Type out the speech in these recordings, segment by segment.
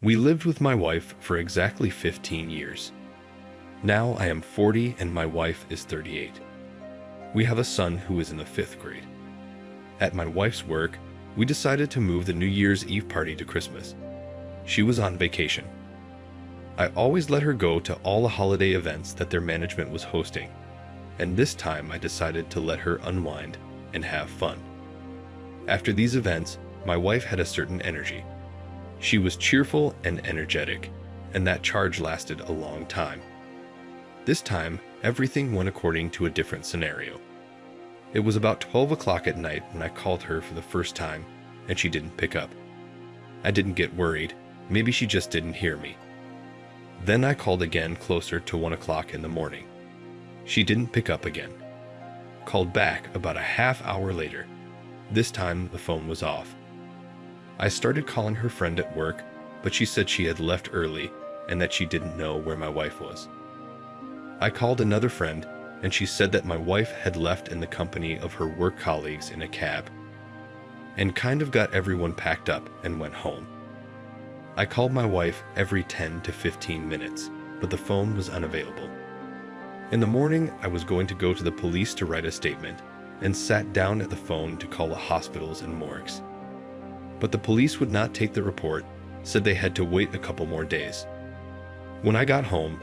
We lived with my wife for exactly 15 years. Now I am 40 and my wife is 38. We have a son who is in the 5th grade. At my wife's work, we decided to move the New Year's Eve party to Christmas. She was on vacation. I always let her go to all the holiday events that their management was hosting, and this time I decided to let her unwind and have fun. After these events, my wife had a certain energy. She was cheerful and energetic, and that charge lasted a long time. This time, everything went according to a different scenario. It was about 12 o'clock at night when I called her for the first time, and she didn't pick up. I didn't get worried. Maybe she just didn't hear me. Then I called again closer to 1 o'clock in the morning. She didn't pick up again. Called back about a half hour later. This time the phone was off. I started calling her friend at work, but she said she had left early and that she didn't know where my wife was. I called another friend, and she said that my wife had left in the company of her work colleagues in a cab, and kind of got everyone packed up and went home. I called my wife every 10 to 15 minutes, but the phone was unavailable. In the morning, I was going to go to the police to write a statement, and sat down at the phone to call the hospitals and morgues. But the police would not take the report, said they had to wait a couple more days. When I got home,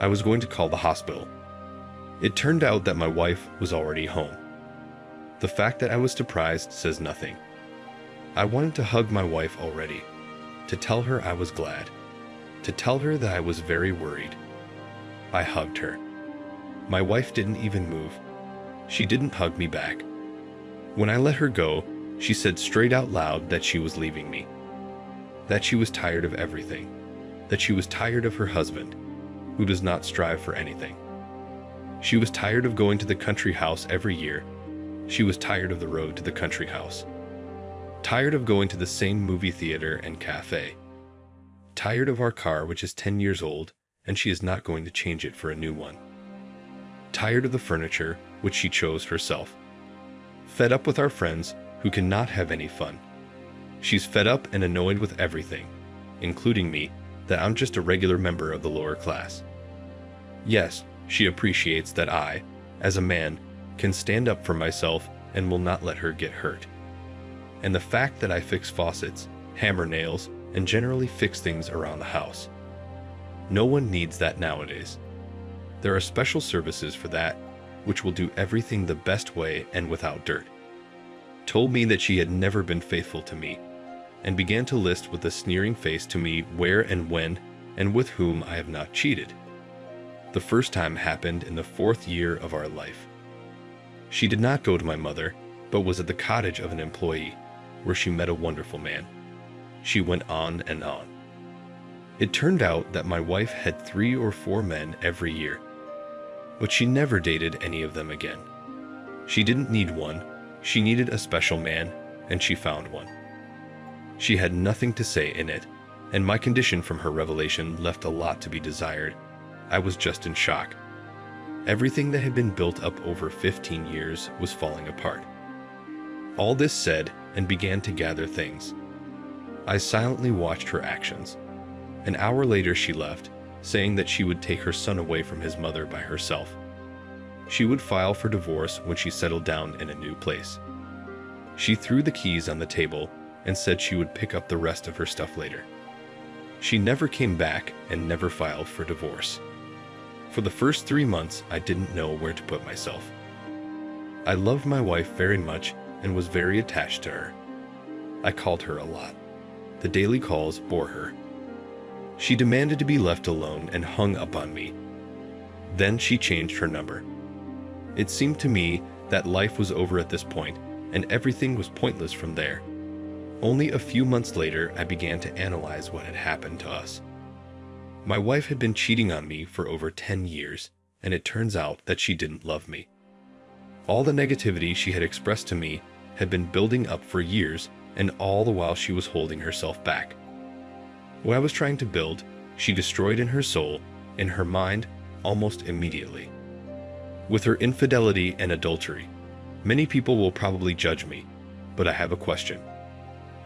I was going to call the hospital. It turned out that my wife was already home. The fact that I was surprised says nothing. I wanted to hug my wife already, to tell her I was glad, to tell her that I was very worried. I hugged her. My wife didn't even move. She didn't hug me back. When I let her go, she said straight out loud that she was leaving me, that she was tired of everything, that she was tired of her husband, who does not strive for anything. She was tired of going to the country house every year. She was tired of the road to the country house. Tired of going to the same movie theater and cafe. Tired of our car, which is 10 years old, and she is not going to change it for a new one. Tired of the furniture, which she chose herself. Fed up with our friends, who cannot have any fun. She's fed up and annoyed with everything, including me, that I'm just a regular member of the lower class. Yes, she appreciates that I, as a man, can stand up for myself and will not let her get hurt. And the fact that I fix faucets, hammer nails, and generally fix things around the house. No one needs that nowadays. There are special services for that, which will do everything the best way and without dirt. Told me that she had never been faithful to me, and began to list with a sneering face to me where and when and with whom I have not cheated. The first time happened in the 4th year of our life. She did not go to my mother, but was at the cottage of an employee, where she met a wonderful man. She went on and on. It turned out that my wife had 3 or 4 men every year, but she never dated any of them again. She didn't need one, she needed a special man, and she found one. She had nothing to say in it, and my condition from her revelation left a lot to be desired. I was just in shock. Everything that had been built up over 15 years was falling apart. All this said, and began to gather things. I silently watched her actions. An hour later she left, saying that she would take her son away from his mother by herself. She would file for divorce when she settled down in a new place. She threw the keys on the table and said she would pick up the rest of her stuff later. She never came back and never filed for divorce. For the first 3 months, I didn't know where to put myself. I loved my wife very much and was very attached to her. I called her a lot. The daily calls bore her. She demanded to be left alone and hung up on me. Then she changed her number. It seemed to me that life was over at this point, and everything was pointless from there. Only a few months later, I began to analyze what had happened to us. My wife had been cheating on me for over 10 years, and it turns out that she didn't love me. All the negativity she had expressed to me had been building up for years, and all the while she was holding herself back. What I was trying to build, she destroyed in her soul, in her mind, almost immediately. With her infidelity and adultery, many people will probably judge me, but I have a question.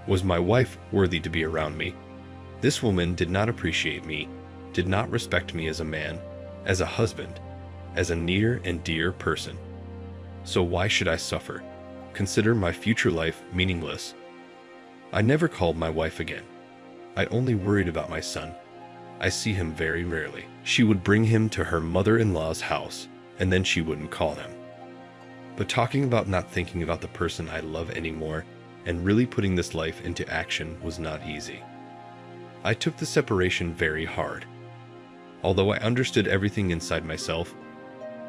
Was my wife worthy to be around me? This woman did not appreciate me, did not respect me as a man, as a husband, as a near and dear person. So why should I suffer? Consider my future life meaningless? I never called my wife again. I only worried about my son. I see him very rarely. She would bring him to her mother-in-law's house, and then she wouldn't call him. But talking about not thinking about the person I love anymore and really putting this life into action was not easy. I took the separation very hard. Although I understood everything inside myself,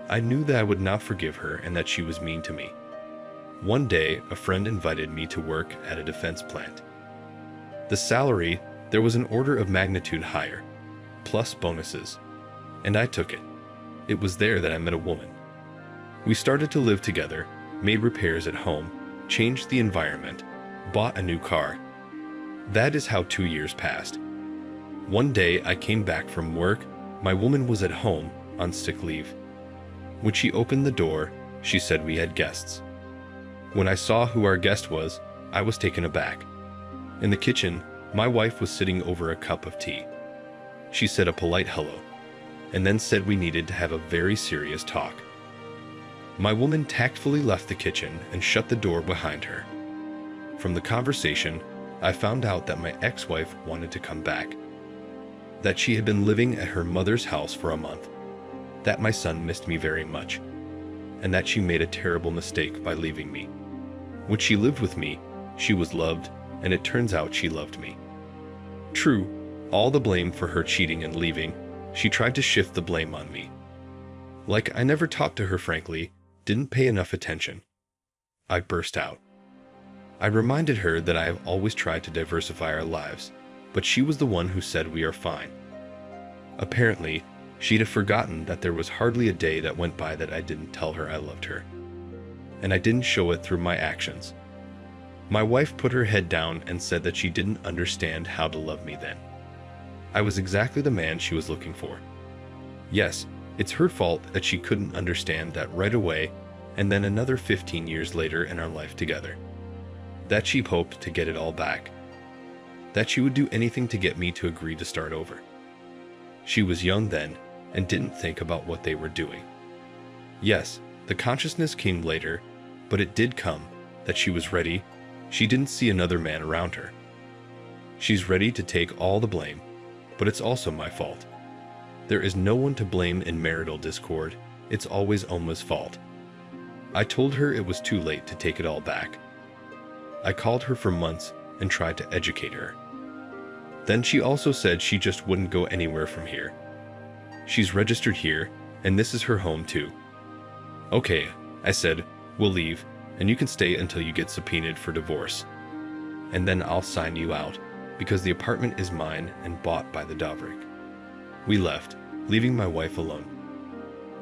I knew that I would not forgive her and that she was mean to me. One day, a friend invited me to work at a defense plant. The salary, there was an order of magnitude higher, plus bonuses, and I took it. It was there that I met a woman. We started to live together, made repairs at home, changed the environment, bought a new car. That is how 2 years passed. One day I came back from work. My woman was at home on sick leave. When she opened the door, she said we had guests. When I saw who our guest was, I was taken aback. In the kitchen, my wife was sitting over a cup of tea. She said a polite hello, and then said we needed to have a very serious talk. My woman tactfully left the kitchen and shut the door behind her. From the conversation, I found out that my ex-wife wanted to come back, that she had been living at her mother's house for a month, that my son missed me very much, and that she made a terrible mistake by leaving me. When she lived with me, she was loved, and it turns out she loved me. True, all the blame for her cheating and leaving, she tried to shift the blame on me. Like I never talked to her frankly, didn't pay enough attention. I burst out. I reminded her that I have always tried to diversify our lives, but she was the one who said we are fine. Apparently, she'd have forgotten that there was hardly a day that went by that I didn't tell her I loved her. And I didn't show it through my actions. My wife put her head down and said that she didn't understand how to love me then. I was exactly the man she was looking for. Yes, it's her fault that she couldn't understand that right away, and then another 15 years later in our life together. That she hoped to get it all back. That she would do anything to get me to agree to start over. She was young then and didn't think about what they were doing. Yes, the consciousness came later, but it did come that she was ready. She didn't see another man around her. She's ready to take all the blame, but it's also my fault. There is no one to blame in marital discord. It's always Oma's fault. I told her it was too late to take it all back. I called her for months and tried to educate her. Then she also said she just wouldn't go anywhere from here. She's registered here, and this is her home too. Okay, I said, we'll leave, and you can stay until you get subpoenaed for divorce. And then I'll sign you out, because the apartment is mine and bought by the Dovrik. We left, leaving my wife alone.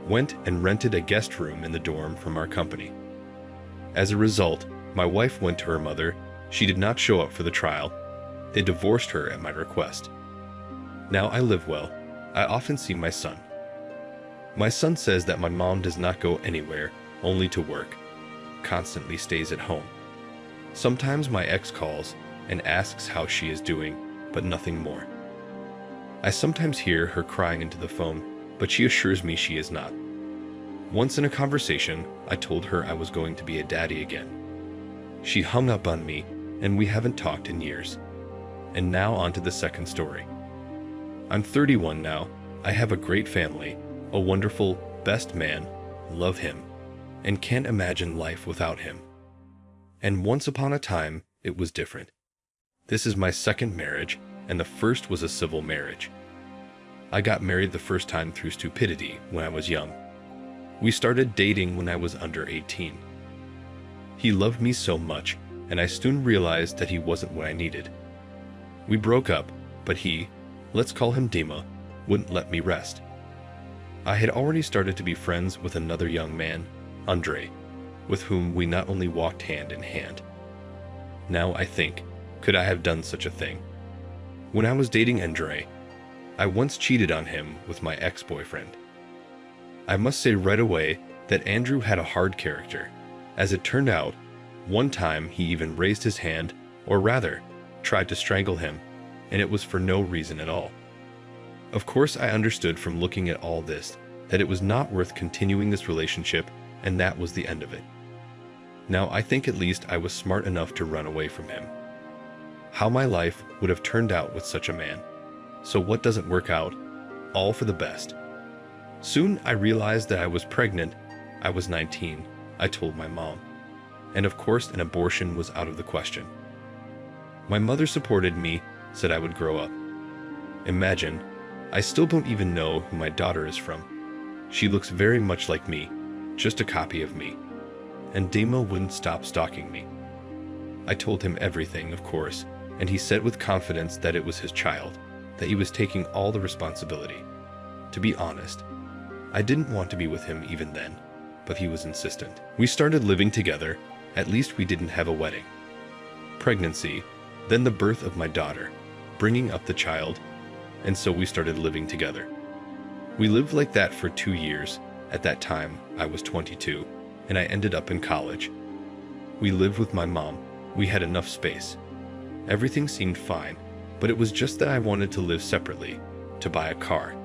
Went and rented a guest room in the dorm from our company. As a result, my wife went to her mother. She did not show up for the trial. They divorced her at my request. Now I live well. I often see my son. My son says that my mom does not go anywhere, only to work. Constantly stays at home. Sometimes my ex calls and asks how she is doing, but nothing more. I sometimes hear her crying into the phone, but she assures me she is not. Once in a conversation, I told her I was going to be a daddy again. She hung up on me, and we haven't talked in years. And now on to the second story. I'm 31 now. I have a great family, a wonderful, best man, love him, and can't imagine life without him. And once upon a time, it was different. This is my second marriage, and the first was a civil marriage. I got married the first time through stupidity when I was young. We started dating when I was under 18. He loved me so much, and I soon realized that he wasn't what I needed. We broke up, but he, let's call him Dima, wouldn't let me rest. I had already started to be friends with another young man, Andre, with whom we not only walked hand in hand. Now I think, could I have done such a thing? When I was dating Andre, I once cheated on him with my ex-boyfriend. I must say right away that Andrew had a hard character. As it turned out, one time he even raised his hand, or rather, tried to strangle him, and it was for no reason at all. Of course, I understood from looking at all this that it was not worth continuing this relationship, and that was the end of it. Now, I think at least I was smart enough to run away from him. How my life would have turned out with such a man. So what doesn't work out? All for the best. Soon I realized that I was pregnant. I was 19. I told my mom. And of course, an abortion was out of the question. My mother supported me, said I would grow up. Imagine, I still don't even know who my daughter is from. She looks very much like me, just a copy of me. And Dima wouldn't stop stalking me. I told him everything, of course, and he said with confidence that it was his child, that he was taking all the responsibility. To be honest, I didn't want to be with him even then, but he was insistent. We started living together. At least we didn't have a wedding. Pregnancy, then the birth of my daughter, bringing up the child, and so we started living together. We lived like that for 2 years. At that time, I was 22, and I ended up in college. We lived with my mom. We had enough space. Everything seemed fine, but it was just that I wanted to live separately, to buy a car.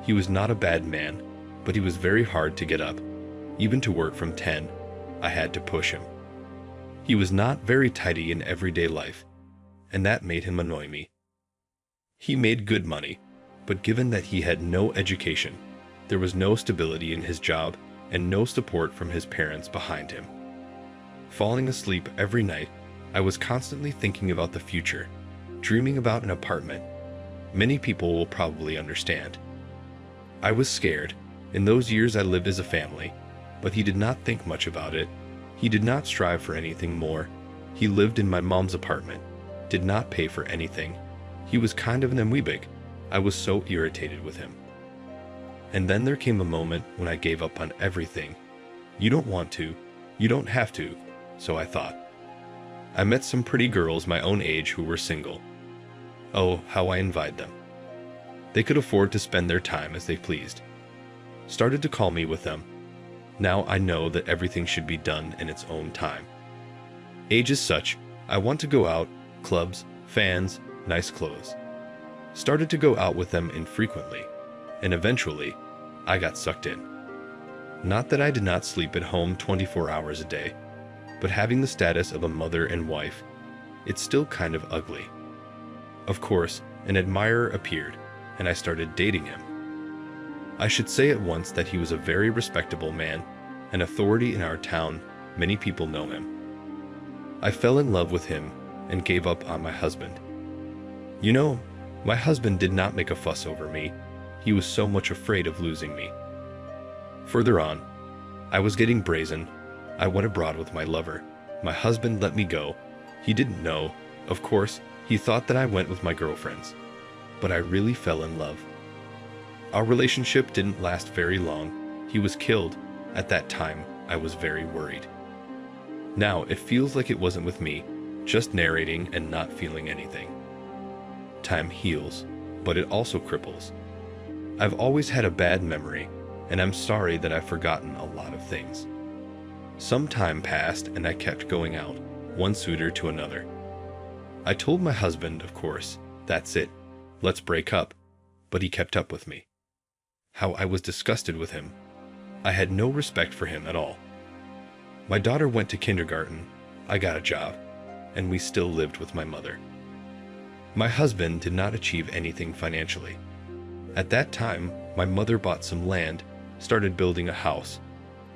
He was not a bad man, but he was very hard to get up. Even to work from 10, I had to push him. He was not very tidy in everyday life, and that made him annoy me. He made good money, but given that he had no education, there was no stability in his job and no support from his parents behind him. Falling asleep every night, I was constantly thinking about the future, dreaming about an apartment. Many people will probably understand. I was scared. In those years I lived as a family, but he did not think much about it. He did not strive for anything more. He lived in my mom's apartment, did not pay for anything. He was kind of an amoebic. I was so irritated with him. And then there came a moment when I gave up on everything. You don't want to, you don't have to, so I thought. I met some pretty girls my own age who were single. Oh, how I envied them. They could afford to spend their time as they pleased. Started to call me with them. Now I know that everything should be done in its own time. Age is such, I want to go out, clubs, fans, nice clothes. Started to go out with them infrequently, and eventually, I got sucked in. Not that I did not sleep at home 24 hours a day, but having the status of a mother and wife, it's still kind of ugly. Of course, an admirer appeared, and I started dating him. I should say at once that he was a very respectable man, an authority in our town. Many people know him. I fell in love with him and gave up on my husband. You know, my husband did not make a fuss over me. He was so much afraid of losing me. Further on, I was getting brazen. I went abroad with my lover. My husband let me go. He didn't know. Of course, he thought that I went with my girlfriends. But I really fell in love. Our relationship didn't last very long. He was killed. At that time, I was very worried. Now, it feels like it wasn't with me, just narrating and not feeling anything. Time heals, but it also cripples. I've always had a bad memory, and I'm sorry that I've forgotten a lot of things. Some time passed, and I kept going out, one suitor to another. I told my husband, of course, that's it, let's break up, but he kept up with me. How I was disgusted with him. I had no respect for him at all. My daughter went to kindergarten, I got a job, and we still lived with my mother. My husband did not achieve anything financially. At that time, my mother bought some land, started building a house.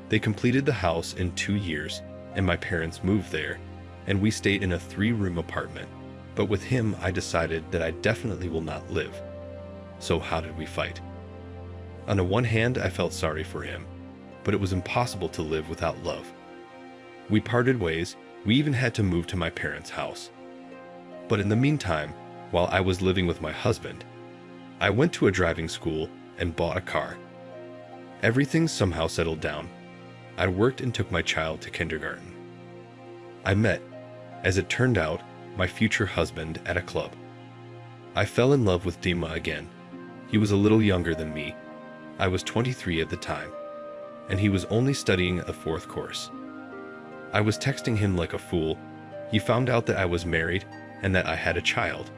They completed the house in 2 years, and my parents moved there, and we stayed in a 3-room apartment. But with him, I decided that I definitely will not live. So how did we fight? On the one hand, I felt sorry for him, but it was impossible to live without love. We parted ways. We even had to move to my parents' house. But in the meantime, while I was living with my husband, I went to a driving school and bought a car. Everything somehow settled down. I worked and took my child to kindergarten. I met, as it turned out, my future husband at a club. I fell in love with Dima again. He was a little younger than me. I was 23 at the time, and he was only studying a 4th course. I was texting him like a fool. He found out that I was married and that I had a child.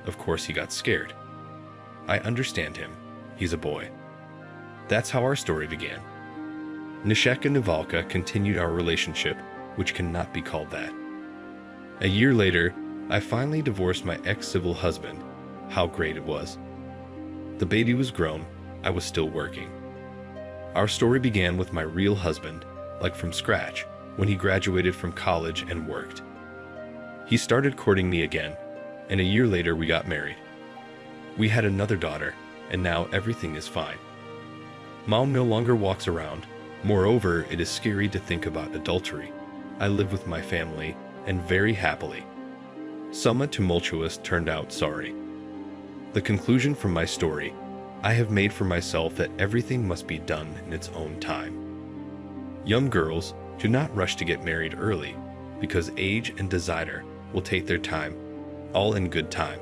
of course he got scared. I understand him. He's a boy. That's how our story began. Nishek and Nivalka continued our relationship, which cannot be called that. A year later, I finally divorced my ex-civil husband. How great it was. The baby was grown. I was still working. Our story began with my real husband, like from scratch, when he graduated from college and worked. He started courting me again, and a year later we got married. We had another daughter, and now everything is fine. Mom no longer walks around. Moreover, it is scary to think about adultery. I live with my family, and very happily. Somewhat tumultuous turned out sorry. The conclusion from my story, I have made for myself that everything must be done in its own time. Young girls, do not rush to get married early, because age and desire will take their time, all in good time.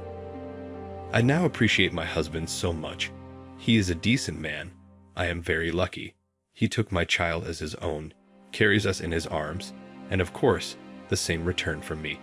I now appreciate my husband so much. He is a decent man. I am very lucky. He took my child as his own, carries us in his arms, and of course, the same return from me.